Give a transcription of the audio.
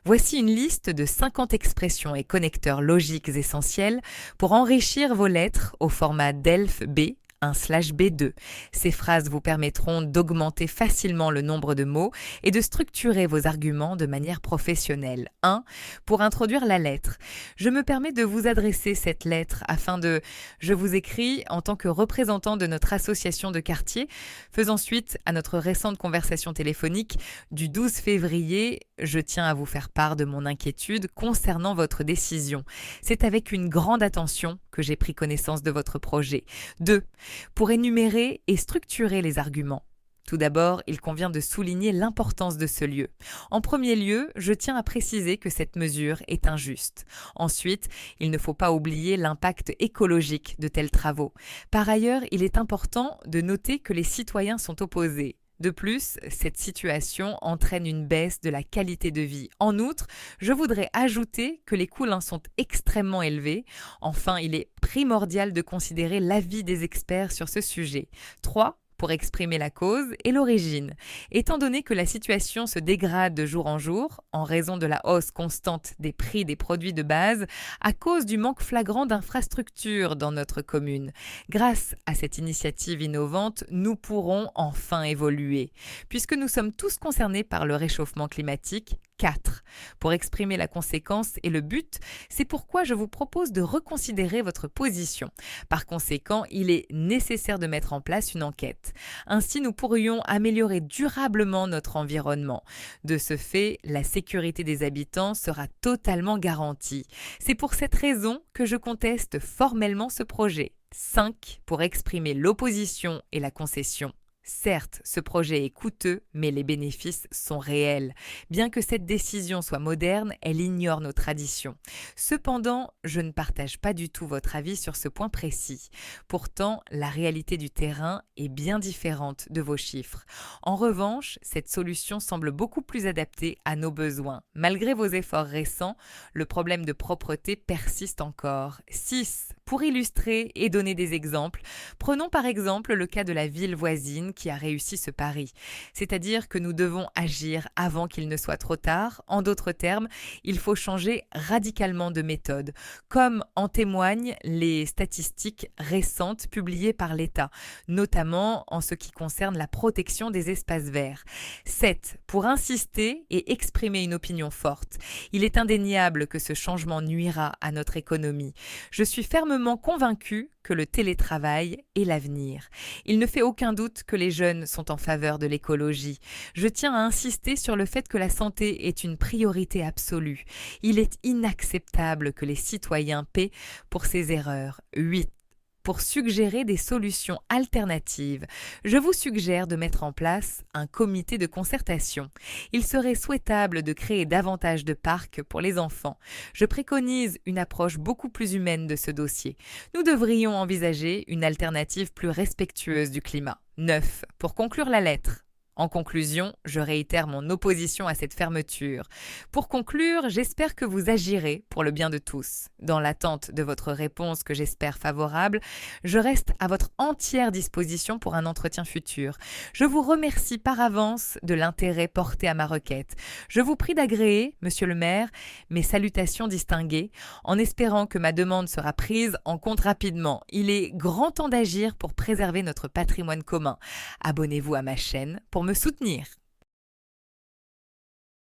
Voici une liste de 50 expressions et connecteurs logiques essentiels pour enrichir vos lettres au format DELF B 1/B2. Ces phrases vous permettront d'augmenter facilement le nombre de mots et de structurer vos arguments de manière professionnelle. 1. Pour introduire la lettre. Je me permets de vous adresser cette lettre afin de... Je vous écris en tant que représentant de notre association de quartier, faisant suite à notre récente conversation téléphonique du 12 février. Je tiens à vous faire part de mon inquiétude concernant votre décision. C'est avec une grande attention que j'ai pris connaissance de votre projet. 2. Pour énumérer et structurer les arguments. Tout d'abord, il convient de souligner l'importance de ce lieu. En premier lieu, je tiens à préciser que cette mesure est injuste. Ensuite, il ne faut pas oublier l'impact écologique de tels travaux. Par ailleurs, il est important de noter que les citoyens sont opposés. De plus, cette situation entraîne une baisse de la qualité de vie. En outre, je voudrais ajouter que les coûts sont extrêmement élevés. Enfin, il est primordial de considérer l'avis des experts sur ce sujet. 3. Pour exprimer la cause et l'origine. Étant donné que la situation se dégrade de jour en jour, en raison de la hausse constante des prix des produits de base, à cause du manque flagrant d'infrastructures dans notre commune. Grâce à cette initiative innovante, nous pourrons enfin évoluer. Puisque nous sommes tous concernés par le réchauffement climatique, 4. Pour exprimer la conséquence et le but, c'est pourquoi je vous propose de reconsidérer votre position. Par conséquent, il est nécessaire de mettre en place une enquête. Ainsi, nous pourrions améliorer durablement notre environnement. De ce fait, la sécurité des habitants sera totalement garantie. C'est pour cette raison que je conteste formellement ce projet. 5. Pour exprimer l'opposition et la concession. Certes, ce projet est coûteux, mais les bénéfices sont réels. Bien que cette décision soit moderne, elle ignore nos traditions. Cependant, je ne partage pas du tout votre avis sur ce point précis. Pourtant, la réalité du terrain est bien différente de vos chiffres. En revanche, cette solution semble beaucoup plus adaptée à nos besoins. Malgré vos efforts récents, le problème de propreté persiste encore. 6. Pour illustrer et donner des exemples, prenons par exemple le cas de la ville voisine qui a réussi ce pari. C'est-à-dire que nous devons agir avant qu'il ne soit trop tard. En d'autres termes, il faut changer radicalement de méthode, comme en témoignent les statistiques récentes publiées par l'État, notamment en ce qui concerne la protection des espaces verts. 7. Pour insister et exprimer une opinion forte. Il est indéniable que ce changement nuira à notre économie. Je suis fermement convaincue que le télétravail est l'avenir. Il ne fait aucun doute que les jeunes sont en faveur de l'écologie. Je tiens à insister sur le fait que la santé est une priorité absolue. Il est inacceptable que les citoyens paient pour ces erreurs. 8. Pour suggérer des solutions alternatives, je vous suggère de mettre en place un comité de concertation. Il serait souhaitable de créer davantage de parcs pour les enfants. Je préconise une approche beaucoup plus humaine de ce dossier. Nous devrions envisager une alternative plus respectueuse du climat. 9. Pour conclure la lettre. En conclusion, je réitère mon opposition à cette fermeture. Pour conclure, j'espère que vous agirez pour le bien de tous. Dans l'attente de votre réponse que j'espère favorable, je reste à votre entière disposition pour un entretien futur. Je vous remercie par avance de l'intérêt porté à ma requête. Je vous prie d'agréer, monsieur le maire, mes salutations distinguées, en espérant que ma demande sera prise en compte rapidement. Il est grand temps d'agir pour préserver notre patrimoine commun. Abonnez-vous à ma chaîne pour me soutenir.